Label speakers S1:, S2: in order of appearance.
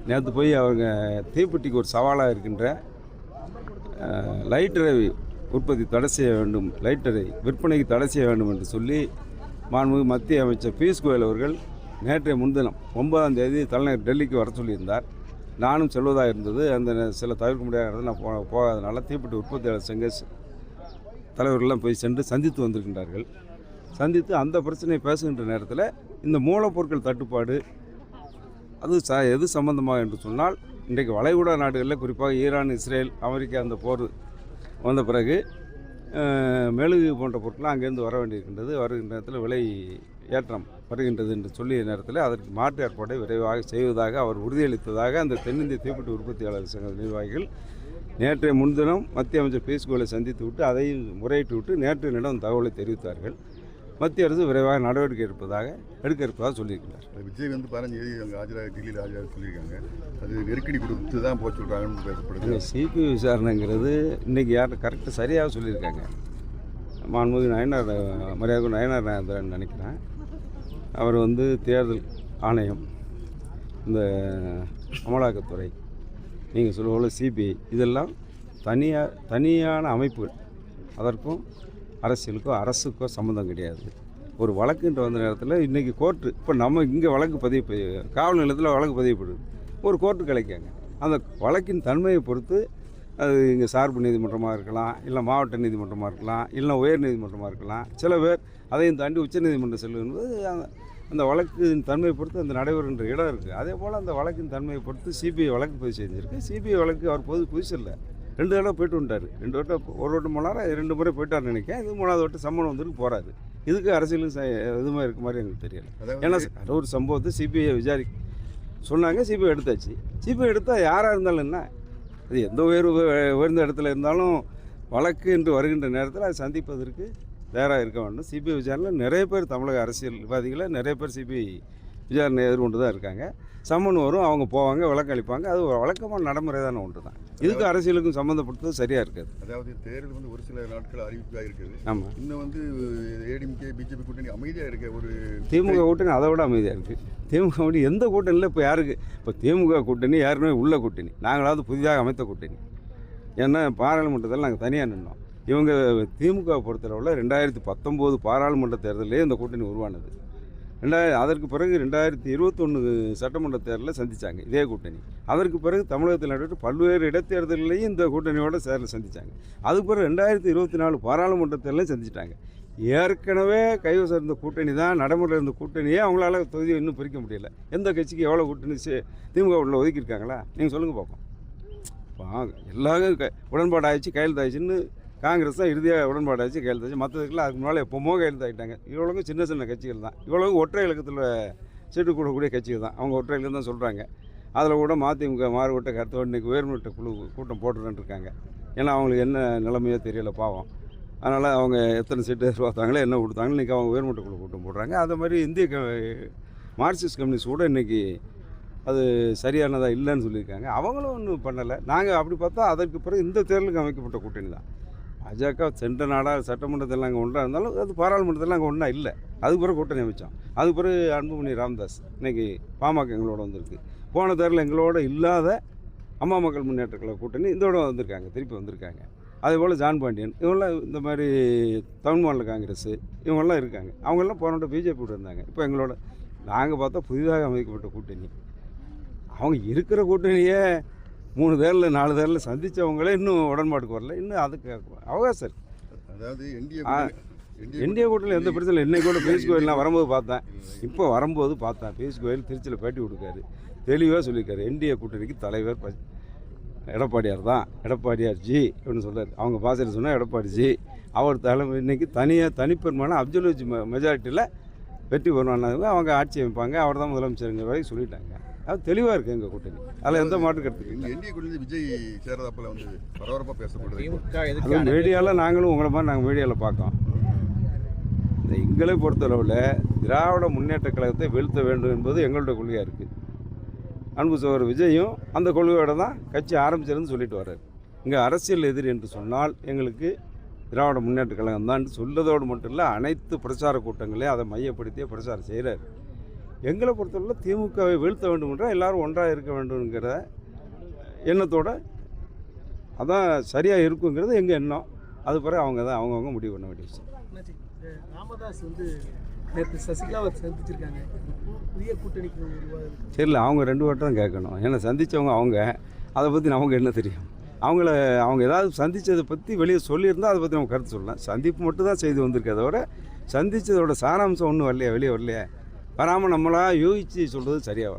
S1: நேற்று போய் அவங்க தீப்பெட்டிக்கு ஒரு சவாலாக இருக்கின்ற லைட்டரை உற்பத்தி தடை செய்ய வேண்டும், லைட்டரை விற்பனைக்கு தடை செய்ய வேண்டும் என்று சொல்லி மாண்புமிகு மத்திய அமைச்சர் பியூஷ் கோயல் அவர்கள் நேற்றைய முன்தினம் 9ஆம் தேதி தலைநகர் டெல்லிக்கு வர சொல்லியிருந்தார். நானும் செல்வதாக இருந்தது. அந்த சில தவிர்க்க முடியாத நான் போகாதனால தீப்பெட்டி உற்பத்தியாளர் சங்க தலைவர்கள்லாம் போய் சென்று சந்தித்து வந்திருக்கின்றார்கள். சந்தித்து அந்த பிரச்சனையை பேசுகின்ற நேரத்தில் இந்த மூலப்பொருட்கள் தட்டுப்பாடு அது எது சம்பந்தமாக என்று சொன்னால், இன்றைக்கு வளைகுடா நாடுகளில் குறிப்பாக ஈரான், இஸ்ரேல், அமெரிக்கா அந்த போர் வந்த பிறகு மெழுகு போன்ற பொருட்கள்லாம் அங்கேருந்து வர வேண்டியிருக்கின்றது. வருகின்ற நேரத்தில் விலை ஏற்றம் வருகின்றது என்று சொல்லிய நேரத்தில் அதற்கு மாற்று ஏற்பாட்டை விரைவாக செய்வதாக அவர் உறுதியளித்ததாக அந்த தென்னிந்திய தீப்பெட்டி உற்பத்தியாளர் சங்க நிர்வாகிகள் நேற்றைய முன்தினம் மத்திய அமைச்சர் பியூஷ் கோயலை சந்தித்து விட்டு அதை முறையிட்டு விட்டு நேற்று நிலம் தகவலை தெரிவித்தார்கள். மத்திய அரசு விரைவாக நடவடிக்கை எடுக்க இருப்பதாக சொல்லியிருக்கிறார்.
S2: விஜய் 15 அங்கே ஆஜராக டெல்லியில் ஆஜராக சொல்லியிருக்காங்க. அது நெருக்கடி கொடுத்து தான் போக சொல்கிறாங்கன்னு பேசப்படுது.
S1: சிபிஐ விசாரணைங்கிறது இன்றைக்கி யார் கரெக்டாக சரியாக சொல்லியிருக்காங்க. மாண்புமிகு மரியாதை நயனார் நாயந்திரன் நினைக்கிறேன். அவர் தேர்தல் ஆணையம், இந்த அமலாக்கத்துறை, நீங்கள் சொல்லுவோம் சிபிஐ, இதெல்லாம் தனியான அமைப்புகள். அதற்கும் அரசியலுக்கோ அரசுக்கோ சம்மந்தம் கிடையாது. ஒரு வழக்குன்ற வந்த நேரத்தில் இன்றைக்கி கோர்ட்டு, இப்போ நம்ம இங்கே வழக்கு காவல் நிலையத்தில் வழக்கு பதிவுப்படுது, ஒரு கோர்ட்டு கிடைக்காங்க. அந்த வழக்கின் தன்மையை பொறுத்து அது இங்கே சார்பு நீதிமன்றமாக இருக்கலாம், இல்லை மாவட்ட நீதிமன்றமாக இருக்கலாம், இல்லை உயர் நீதிமன்றமாக இருக்கலாம். சில பேர் அதையும் தாண்டி உச்ச நீதிமன்றம் செல்லும்போது அந்த வழக்கின் தன்மையை பொறுத்து அந்த நடைபெறுகின்ற இடம் இருக்குது. அதே போல் அந்த வழக்கின் தன்மையை பொறுத்து சிபிஐ வழக்கு பதிவு செஞ்சுருக்கு. சிபிஐ வழக்கு அவர் புதுசு இல்லை, 2 தடவை போய்ட்டு வந்துட்டார். 2 வட்டம், ஒரு வட்டம் போனார், 2 முறை போயிட்டார்னு நினைக்கிறேன். இது 3வது வட்டம் சம்மன் வந்துட்டு போகிறாரு. இதுக்கு அரசியலும் எதுவுமே இருக்க மாதிரி எங்களுக்கு தெரியல. ஏன்னா ஒரு சம்பவத்தை சிபிஐ சொன்னாங்க, சிபிஐ எடுத்தாச்சு. சிபிஐ எடுத்தால் யாராக இருந்தாலும் என்ன, அது எந்த உயர்ந்த இடத்துல இருந்தாலும் வழக்கு என்று வருகின்ற நேரத்தில் அதை சந்திப்பதற்கு தயாராக இருக்க வேண்டும். சிபிஐ விசாரணையில் நிறைய பேர் தமிழக அரசியல்வாதிகளை நிறைய பேர் சிபிஐ விசாரணை எதிர்கொண்டு தான் இருக்காங்க. சம்மன் வரும், அவங்க போவாங்க, விளக்கு அளிப்பாங்க. அது ஒரு வழக்கமான நடைமுறை தானே ஒன்று தான். இதுக்கு அரசியலுக்கும் சம்மந்தப்படுறது சரியாக இருக்காது.
S2: அதாவது தேர்தல் ஒரு சில நாட்கள் அறிவிப்பாக இருக்குது.
S1: ஆமாம்,
S2: இன்னும் ஏடிஎம்கே பிஜேபி கூட்டணி அமைதியாக இருக்க, ஒரு
S1: திமுக கூட்டணி அதை விட அமைதியாக இருக்குது. திமுக கூட்டணி எந்த கூட்டணியில் இப்போ யாருக்கு, இப்போ திமுக கூட்டணி யாருமே உள்ள கூட்டணி, நாங்களாவது புதிதாக அமைத்த கூட்டணி. ஏன்னா பாராளுமன்றத்தில் நாங்கள் தனியாக நின்றோம். இவங்க திமுக பொறுத்தளவில் 2019 பாராளுமன்ற தேர்தலே இந்த கூட்டணி உருவானது. அதற்கு பிறகு 2021 சட்டமன்ற தேர்தலில் சந்தித்தாங்க இதே கூட்டணி. அதற்கு பிறகு தமிழகத்தில் நடைபெற்ற பல்வேறு இடைத்தேர்தலையும் இந்த கூட்டணியோட சந்தித்தாங்க. அதுக்கு பிறகு 2024 பாராளுமன்ற தேர்தலையும் சந்திச்சிட்டாங்க. ஏற்கனவே கைவசம் இருந்த கூட்டணி தான், நடைமுறையில் இருந்த கூட்டணியே அவங்களால தொகுதியை இன்னும் பிரிக்க முடியல. எந்த கட்சிக்கு எவ்வளோ கூட்டணி திமுக உள்ள ஒதுக்கியிருக்காங்களா நீங்கள் சொல்லுங்கள் பார்ப்போம். எல்லாரும் உடன்பாடு ஆயிடுச்சு, கையெழுத்தாயிடுச்சுன்னு காங்கிரஸ் தான் இறுதியாக உடன்பாடாச்சு, கையெழுத்தாச்சு. மற்றதுக்கெல்லாம் அதுக்கு முன்னால் எப்போமோ கையெழுத்தாகிட்டாங்க. இவ்வளோக்கும் சின்ன சின்ன கட்சிகள் தான், இவ்வளோக்கும் ஒற்றை இலக்கத்தில் சீட்டு கூடக்கூடிய கட்சிகள் தான். அவங்க ஒற்றை இலக்கம் தான் சொல்கிறாங்க. அதில் கூட மதிமுக மாறுபட்ட கருத்தோடு இன்றைக்கி உயர்மட்ட குழு கூட்டம் போட்டுருன்னு இருக்காங்க. ஏன்னா அவங்களுக்கு என்ன நிலைமையோ தெரியல பாவம். அதனால் அவங்க எத்தனை சீட்டு எதிர்பார்த்தாங்களோ என்ன கொடுத்தாங்களோ இன்றைக்கி அவங்க உயர்மட்ட குழு கூட்டம் போடுறாங்க. அதே மாதிரி இந்திய மார்க்சிஸ்ட் கம்யூனிஸ்ட் கூட இன்றைக்கி அது சரியானதாக இல்லைன்னு சொல்லியிருக்காங்க. அவங்களும் ஒன்றும் பண்ணலை. நாங்கள் அப்படி பார்த்தா அதற்கு பிறகு இந்த தேர்தலுக்கு அமைக்கப்பட்ட கூட்டணி தான். பாஜக சென்ற நாடாக சட்டமன்றத்தில் அங்கே ஒன்றாக இருந்தாலும் அது பாராளுமன்றத்தில் அங்கே ஒன்றா இல்லை. அதுக்கு பிறகு கூட்டணி அமைச்சோம். அதுக்கு பிறகு அன்புமணி ராமதாஸ் இன்றைக்கி பாமக எங்களோட வந்திருக்கு. போன தேர்தலில் எங்களோட இல்லாத அம்மா மக்கள் முன்னேற்ற கழக கூட்டணி இதோட வந்திருக்காங்க, திருப்பி வந்திருக்காங்க. அதேபோல் ஜான் பாண்டியன் இவங்களாம் இந்த மாதிரி தமிழ் மாநில காங்கிரஸ் இவங்கெல்லாம் இருக்காங்க. அவங்கெல்லாம் போனோட பிஜேபியோட இருந்தாங்க. இப்போ எங்களோட நாங்கள் பார்த்தா புதிதாக அமைக்கப்பட்ட கூட்டணி. அவங்க இருக்கிற கூட்டணியே 3 தேர்தலில் 4 தேர்தலில் சந்தித்தவங்களே இன்னும் உடன்பாட்டுக்கு வரல. இன்னும் அதுக்கு அவகாசம் இருக்குது.
S2: அதாவது
S1: என்டிஏ கூட்டணியில் எந்த பிரச்சனை இல்லை. இன்றைக்கி கூட பியூஷ் கோயல்லாம் வரும்போது பார்த்தேன், இப்போ வரும்போது பார்த்தேன். பியூஷ் கோயல் திருச்சியில் பேட்டி கொடுக்காரு, தெளிவாக சொல்லியிருக்காரு. என்டிஏ கூட்டணிக்கு தலைவர் எடப்பாடியார் தான், எடப்பாடியார் ஜி அப்படின்னு சொல்கிறார். அவங்க பாசையில் சொன்னால் எடப்பாடி ஜி. அவர் தலைமை இன்றைக்கி தனிப்பெருமான அப்சல்யூட் மெஜாரிட்டியில் வெற்றி பெறுவாங்க. அவங்க ஆட்சி அமைப்பாங்க, அவர் தான் முதலமைச்சருங்கிற வரைக்கும் சொல்லிட்டாங்க. அது தெளிவாக இருக்குது எங்கள் கூட்டணி. அதில் எந்த மாற்று கருத்து
S2: என்டிஏ கூட்டணி விஜய் சேரதாப்பில் பரபரப்பாக பேசப்படுது.
S1: அதுவும் மீடியாவில் நாங்களும் உங்களை மாதிரி நாங்கள் மீடியாவில் பார்க்கோம். இந்த எங்களை பொறுத்தளவில் திராவிட முன்னேற்ற கழகத்தை வீழ்த்த வேண்டும் என்பது எங்களுடைய கொள்கையாக இருக்குது. அன்பு சகோதரர் விஜயும் அந்த கொள்கையோடு தான் கட்சி ஆரம்பிச்சிருந்து சொல்லிட்டு வர்றாரு. இங்கே அரசியல் எதிரி என்று சொன்னால் எங்களுக்கு திராவிட முன்னேற்ற கழகம் தான் சொல்வதோடு மட்டும் இல்லை, அனைத்து பிரச்சார கூட்டங்களையும் அதை மையப்படுத்தியே பிரச்சாரம் செய்கிறார். எங்களை பொறுத்தவரை திமுகவை வீழ்த்த வேண்டும் என்றால் எல்லாரும் ஒன்றாக இருக்க வேண்டும்ங்கிற எண்ணத்தோட அதான் சரியாக இருக்குங்கிறது எங்கள் எண்ணம். அது பிறகு அவங்க தான் அவங்கவுங்க முடிவு பண்ண வேண்டிய விஷயம்.
S3: ராமதாஸ் நேற்று சசிகலாவை சந்திச்சிருக்காங்க. புதிய கூட்டணிக்கு உருவாகுது.
S1: சரியில்ல, அவங்க 2 வட்டம் தான் கேட்கணும். ஏன்னா சந்தித்தவங்க அவங்க, அதை பற்றி நமக்கு என்ன தெரியும்? அவங்க ஏதாவது சந்தித்ததை பற்றி வெளியே சொல்லியிருந்தால் அதை பற்றி நம்ம கருத்து சொல்லலாம். சந்திப்பு மட்டும் தான் செய்து வந்திருக்கு. அதோட சந்தித்ததோட சாராம்சம் ஒன்றும் வரலையே, வெளியே வரலையே. வராமல் நம்மளாக யோசித்து சொல்கிறது சரியாக வரும்.